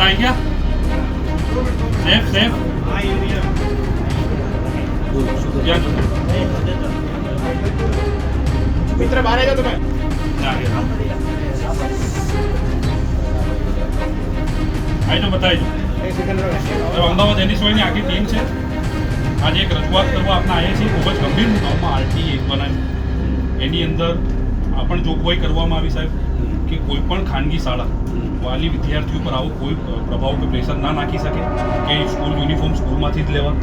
બધા આવી ગયા સેફ સેફ મિત્ર બહાર આવ્યો તમે આવી જાઓ બતાવી જાઓ અમદાવાદ એનએસયુઆઈની આખી ટીમ છે આજે એક રજૂઆત કરવા આપણે આવ્યા છીએ ખૂબ જ ગંભીર મુદ્દાઓમાં આરટી એક બનાવી એની અંદર આ પણ જોગવાઈ કરવામાં આવી સાહેબ કે કોઈ પણ ખાનગી શાળા વાલી વિદ્યાર્થીઓ પર આવો કોઈ પ્રભાવ કે પ્રેશર ના નાખી શકે કે સ્કૂલ યુનિફોર્મ સ્કૂલમાંથી જ લેવા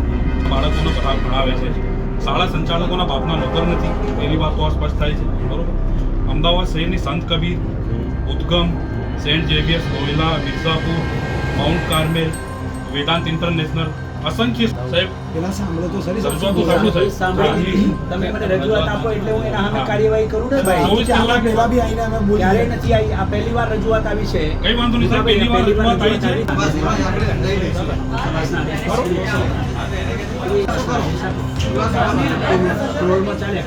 બાળકોને ભણાવે છે શાળા સંચાલકોના બાપના નોકર નથી એની વાત તો આ સ્પષ્ટ થાય છે બરોબર અમદાવાદ શહેરની Sant Kabir Udgam saint Xavier's Loyola Mirzapur mount Carmel Vedant international અસંખ્ય સાહેબ પેલા સાંભળો તો સરી તમે મને રજૂઆત આપો એટલે હું એના સામે કાર્યવાહી કરું ને ભાઈ 24 કલાક પેલા બી આઈને અમે બોલી ક્યારે નથી આવી આ પહેલી વાર રજૂઆત આવી છે કઈ વાંધો નહીં સાહેબ પહેલી વાર રજૂઆત આવી છે રોડમાં ચાલે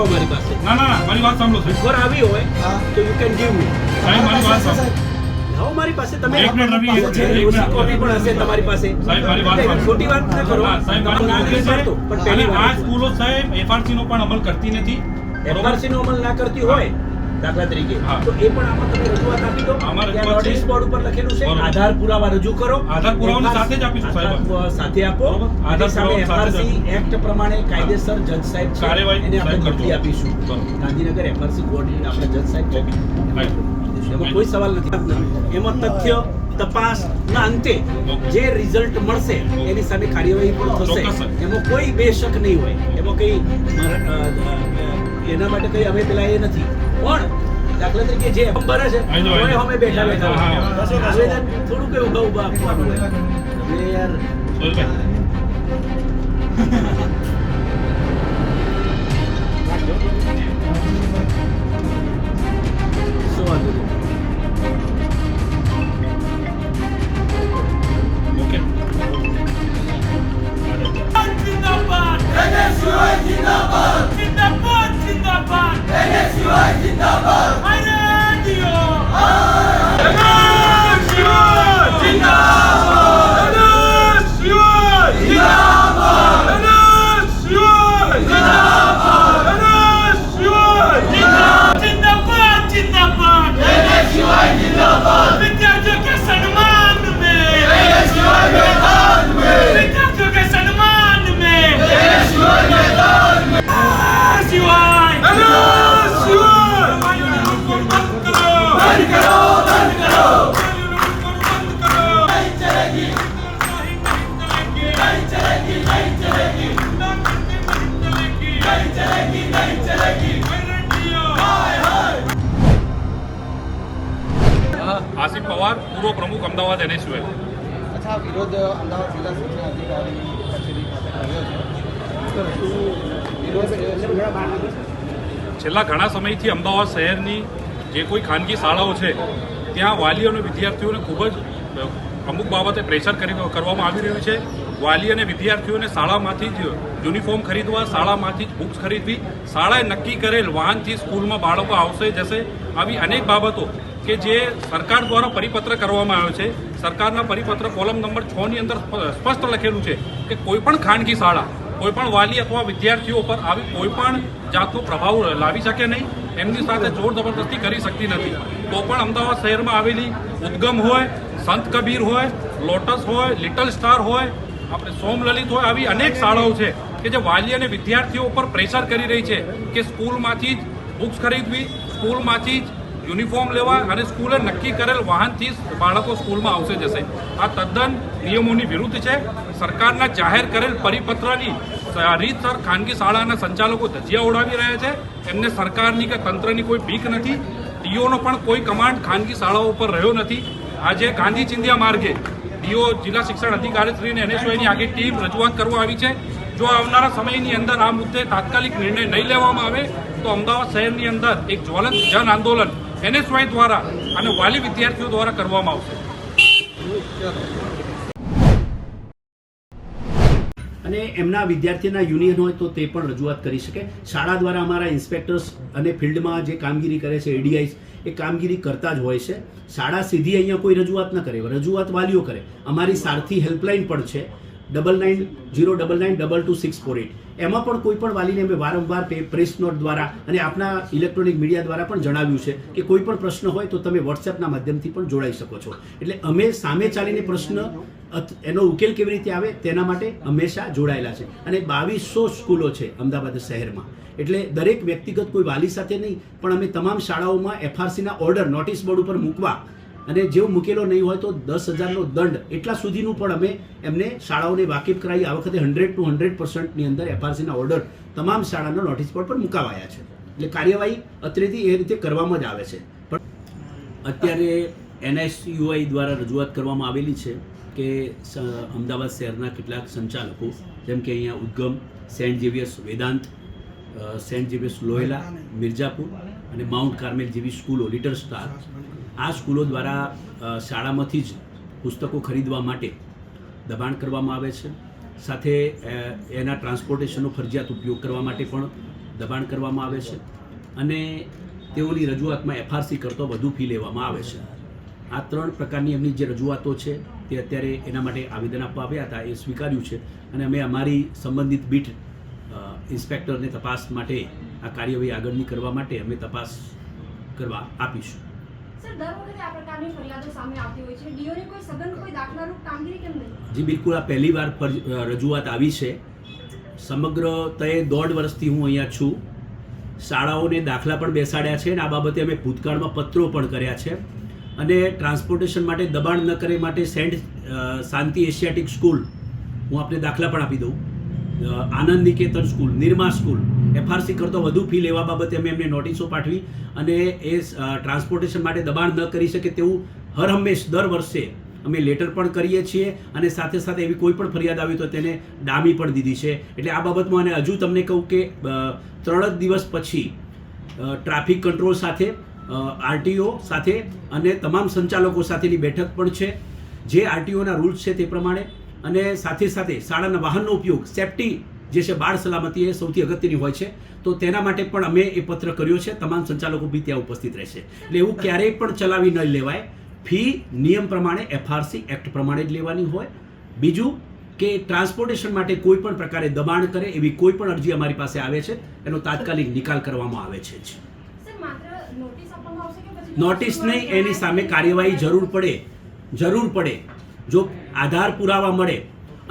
મારી પાસે ના મારી વાત સાંભળો સાહેબ ઘર આવી હોય તો યુ કેન ગીવ મી સાહેબ મારી વાત સાંભળો લાવો મારી પાસે તમે એક મિનિટ રવિ, એક મિનિટ. કોપી પણ હશે તમારી પાસે સાહેબ મારી વાત સાંભળો. ખોટી વાત ન કરો હા, સાહેબ મારી વાત ના સાંભળો. કરતો, પણ અને પહેલી આ વાર સ્કૂલો સાહેબ FRC નો પણ અમલ કરતી નથી બરોબર? એફઆરસી નો અમલ ના કરતી હોય દાખલા તરીકે હા. તો એ પણ આમાં તમે રજૂઆત આપી દો આમાં ત્યાં રજૂઆત છે. નોટિસ બોર્ડ ઉપર લખેલું છે બરોબર. આધાર પુરાવા રજૂ કરો આધાર પુરાવાની સાથે જ આપીશું, સાહેબ. સાથે આપો બરોબર. આધાર આધાર સામે પુરાવા સાથે જ એફઆરસી એક્ટ પ્રમાણે કાયદેસર જજ સાહેબ છે કાર્યવાહી એને આપણે સાહેબ નોટિસ કરજો. આપીશું બરોબર. ગાંધીનગર એફઆરસી કોર્ડિનેટ આપણે જજ સાહેબ છે રાઈટ. એમાં કોઈ સવાલ નથી એમાં તથ્ય તપાસના અંતે ઓકે. જે રિઝલ્ટ મળશે એની સામે કાર્યવાહી પણ ચોક્કસ, થશે સર. એમાં કોઈ બેશક નહીં હોય એમાં કઈ એના માટે કઈ અમે પેલા એ નથી પણ દાખલા તરીકે જે ભરે છે આઈ જાઓ, આઈ તોય જાઓ. અમે બેઠા બેઠા હા, હોય. હા. આવેદન થોડું કઈ ઉભા ઉભા આપવાનું હોય હવે યાર સોહેલભાઈ. શું વાંધો નહીં ઓકે. जिंदाबाद NSUI जिंदाबाद जिंदाबाद जिंदाबाद NSUI जिंदाबाद अरे दियो NSUI जिंदाबाद NSUI जिंदाबाद NSUI जिंदाबाद NSUI जिंदाबाद जिंदाबाद NSUI जिंदाबाद विद्यार्थियों के सम्मान में NSUI मैदान में विद्यार्थियों के सम्मान में NSUI मैदान में NSUI बंद करो बंद करो बंद करो बंद करो नहीं चलेगी नहीं चलेगी नहीं चलेगी नहीं चलेगी नहीं चलेगी हाय हाय આસિફ પવાર પૂર્વ પ્રમુખ અમદાવાદ NSUI. અચ્છા વિરોધ અમદાવાદ જિલ્લા સૂચના અધિકારી કચેરી ખાતે કર્યો છે શું વિરોધ છેલ્લા ઘણા સમયથી અમદાવાદ શહેરની જે કોઈ ખાનગી શાળાઓ છે ત્યાં વાલીઓ અને વિદ્યાર્થીઓને ખૂબ જ અમુક બાબતે પ્રેશર કરવામાં આવી રહ્યું છે. વાલી અને વિદ્યાર્થીઓને શાળામાંથી જ યુનિફોર્મ ખરીદવા, શાળામાંથી જ બુક્સ ખરીદવી, શાળાએ નક્કી કરેલ વાહનથી સ્કૂલમાં બાળકો આવશે જશે, આવી અનેક બાબતો કે જે સરકાર દ્વારા પરિપત્ર કરવામાં આવ્યો છે. સરકારના પરિપત્ર કોલમ નંબર 6 ની અંદર સ્પષ્ટ લખેલું છે કે કોઈ પણ ખાનગી શાળા કોઈ પણ વાલી અથવા વિદ્યાર્થીઓ પર આવી કોઈ પણ જાતનો પ્રભાવ લાવી શકે નહીં, એમની સાથે જોર જબરદસ્તી કરી શકતી નથી. તો પણ અમદાવાદ શહેરમાં આવેલી ઉદ્ગમ હોય, સંત કબીર હોય, લોટસ હોય, લિટલ સ્ટાર હોય, આપણે સોમલલિત હોય, આવી અનેક શાળાઓ છે કે જે વાલી અને વિદ્યાર્થીઓ પર પ્રેશર કરી રહી છે કે સ્કૂલમાંથી જ બુક્સ ખરીદવી, સ્કૂલમાંથી જ યુનિફોર્મ લેવા અને સ્કૂલે નક્કી કરેલ વાહનથી બાળકો સ્કૂલમાં આવશે જશે. આ તદ્દન નિયમોની વિરુદ્ધ છે. સરકારના જાહેર કરેલ પરિપત્રની રીતસર ખાનગી શાળાના સંચાલકો ધજિયા ઉડાવી રહ્યા છે. એમને સરકારની કે તંત્રની કોઈ બીક નથી. ડીઓનો પણ કોઈ કમાન્ડ ખાનગી શાળાઓ પર રહ્યો નથી. આજે ગાંધી ચિંધ્યા માર્ગે ડીઓ જિલ્લા શિક્ષણ અધિકારીશ્રીને NSYની આખી ટીમ રજૂઆત કરવા આવી છે. જો આવનારા સમયની અંદર આ મુદ્દે તાત્કાલિક નિર્ણય નહીં લેવામાં આવે તો અમદાવાદ શહેરની અંદર એક જ્વલંત જન આંદોલન NSY દ્વારા અને વાલી વિદ્યાર્થીઓ દ્વારા કરવામાં આવશે. અને એમના વિદ્યાર્થીના યુનિયન હોય તો તે પણ રજૂઆત કરી શકે. શાળા દ્વારા અમારા ઇન્સ્પેક્ટર્સ અને ફિલ્ડમાં જે કામગીરી કરે છે ADIs એ કામગીરી કરતા જ હોય છે. શાળા સીધી અહીંયા કોઈ રજૂઆત ન કરે, રજૂઆત વાલીઓ કરે. અમારી સારથી હેલ્પલાઇન પણ છે 9909922648. એમાં પણ કોઈ પણ વાલીને અમે વારંવાર પ્રેસ નોટ દ્વારા અને આપના ઇલેક્ટ્રોનિક મીડિયા દ્વારા પણ જણાવ્યું છે કે કોઈ પણ પ્રશ્ન હોય તો તમે વોટ્સએપના માધ્યમથી પણ જોડાઈ શકો છો. એટલે અમે સામે ચાલીને પ્રશ્ન એનો ઉકેલ કેવી રીતે આવે તેના માટે હંમેશા જોડાયેલા છે. અને 2200 સ્કૂલો છે અમદાવાદ શહેરમાં. એટલે દરેક વ્યક્તિગત કોઈ વાલી સાથે નહીં, પણ અમે તમામ શાળાઓમાં FRCના ઓર્ડર નોટિસ બોર્ડ ઉપર મૂકવા અને જેવો મૂકેલો નહીં હોય તો 10,000નો દંડ એટલા સુધીનું પણ અમે એમને શાળાઓને વાકેફ કરાવી. આ વખતે 100 to 100% અંદર FRCના ઓર્ડર તમામ શાળાના નોટિસ બોર્ડ પર મુકાવાયા છે. એટલે કાર્યવાહી અત્રેથી એ રીતે કરવામાં જ આવે છે. પણ અત્યારે NSUI દ્વારા રજૂઆત કરવામાં આવેલી છે કે અમદાવાદ શહેરના કેટલાક સંચાલકો જેમ કે અહીંયા Udgam, saint Xavier's Vedant, saint Xavier's Loyola, Mirzapur અને માઉન્ટ કાર્મેલ જેવી સ્કૂલો, લિટલ સ્ટાર, આ સ્કૂલો દ્વારા શાળામાંથી જ પુસ્તકો ખરીદવા માટે દબાણ કરવામાં આવે છે. સાથે એના ટ્રાન્સપોર્ટેશનનો ફરજિયાત ઉપયોગ કરવા માટે પણ દબાણ કરવામાં આવે છે. અને તેઓની રજૂઆતમાં FRC કરતો વધુ ફી લેવામાં આવે છે. આ 3 પ્રકારની એમની જે રજૂઆતો છે તે અત્યારે એના માટે આવેદન આપવા આવ્યા હતા, એ સ્વીકાર્યું છે. અને અમે અમારી સંબંધિત બીટ ઇન્સ્પેક્ટરને તપાસ માટે આ કાર્યવાહી આગળની કરવા માટે અમે તપાસ કરવા આપીશું. સર, દર વખતે આ પ્રકારની ફરિયાદો સામે આવતી હોય છે. ડીઓને કોઈ સઘન કોઈ દાખલારૂપ કામગીરી કેમ નહીં? જી બિલકુલ, આ પહેલી વાર રજૂઆત આવી છે. સમગ્ર તે 1.5 વર્ષથી હું અહીંયા છું. શાળાઓને દાખલા પણ બેસાડ્યા છે અને આ બાબતે અમે ભૂતકાળમાં પત્રો પણ કર્યા છે. અને ટ્રાન્સપોર્ટેશન માટે દબાણ ન કરે માટે સેન્ટ શાંતિ એશિયાટિક સ્કૂલ, હું આપને દાખલા પણ આપી દઉં, Anand Niketan school, Nirma school, FRC કરતો વધુ ફી લેવા બાબતે અમે એમને નોટિસો પાઠવી અને એ ટ્રાન્સપોર્ટેશન માટે દબાણ ન કરી શકે તેવું હર હંમેશ દર વર્ષે અમે લેટર પણ કરીએ છીએ. અને સાથે સાથે એવી કોઈ પણ ફરિયાદ આવી તો તેને ડામી પણ દીધી છે. એટલે આ બાબતમાં અને હજુ તમને કહું કે 3 જ દિવસ પછી ટ્રાફિક કંટ્રોલ સાથે, RTO સાથે અને તમામ સંચાલકો સાથેની બેઠક પણ છે. જે RTOના રૂલ્સ છે તે પ્રમાણે અને સાથે સાથે શાળાના વાહનનો ઉપયોગ, સેફટી જે છે, બાળ સલામતી એ સૌથી અગત્યની હોય છે. તો તેના માટે પણ અમે એ પત્ર કર્યો છે. તમામ સંચાલકો બી ત્યાં ઉપસ્થિત રહેશે. એટલે એવું ક્યારેય પણ ચલાવી ન લેવાય. ફી નિયમ પ્રમાણે FRC એક્ટ પ્રમાણે જ લેવાની હોય. બીજું કે ટ્રાન્સપોર્ટેશન માટે કોઈ પણ પ્રકારે દબાણ કરે એવી કોઈ પણ અરજી અમારી પાસે આવે છે, એનો તાત્કાલિક નિકાલ કરવામાં આવે છે. સર, માત્ર નોટિસ આપવામાં આવશે કે પછી નોટિસ નહીં, એની સામે કાર્યવાહી જરૂર પડે જો આધાર પુરાવા મળે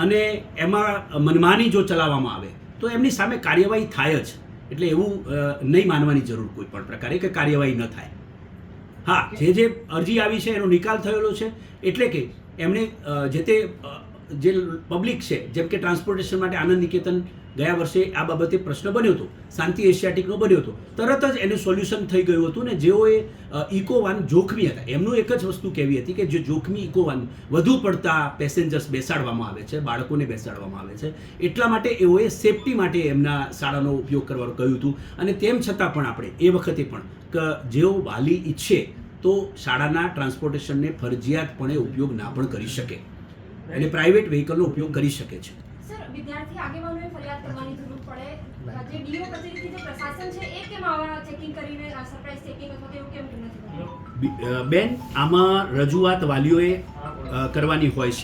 અને એમાં મનમાની જો ચલાવવામાં આવે તો એમની સામે કાર્યવાહી થાય જ. એટલે એવું નહીં માનવાની જરૂર કોઈ પણ પ્રકારે કે કાર્યવાહી ન થાય. હા, જે અરજી આવી છે એનો નિકાલ થયેલો છે. એટલે કે એમણે જે તે જે પબ્લિક છે, જેમ કે ટ્રાન્સપોર્ટેશન માટે આનંદ નિકેતન ગયા વર્ષે આ બાબતે પ્રશ્ન બન્યો હતો, શાંતિ એશિયાટિકનો બન્યો હતો, તરત જ એનું સોલ્યુશન થઈ ગયું હતું. ને જેઓએ ઇકોવાન જોખમી હતા, એમનું એક જ વસ્તુ કહેવી હતી કે જે જોખમી ઇકોવાન વધુ પડતા પેસેન્જર્સ બેસાડવામાં આવે છે, બાળકોને બેસાડવામાં આવે છે, એટલા માટે એઓએ સેફટી માટે એમના શાળાનો ઉપયોગ કરવાનું કહ્યું હતું. અને તેમ છતાં પણ આપણે એ વખતે પણ કે જેઓ વાલી ઈચ્છે તો શાળાના ટ્રાન્સપોર્ટેશનને ફરજિયાતપણે ઉપયોગ ના પણ કરી શકે અને પ્રાઇવેટ વ્હીકલનો ઉપયોગ કરી શકે છે. સર, વિદ્યાર્થી આગેવાનોએ ફરિયાદ કરવાની જરૂર પડે. જે ડીઓ કચેરીથી જે પ્રશાસન છે એ કેમ આવા ચેકિંગ કરીને સરપ્રાઇઝ ચેકિંગ અથવા તો એવું કેમ નથી કરતું? બેન, આમાં રજૂઆત વાલીઓએ કરવાની હોય છે.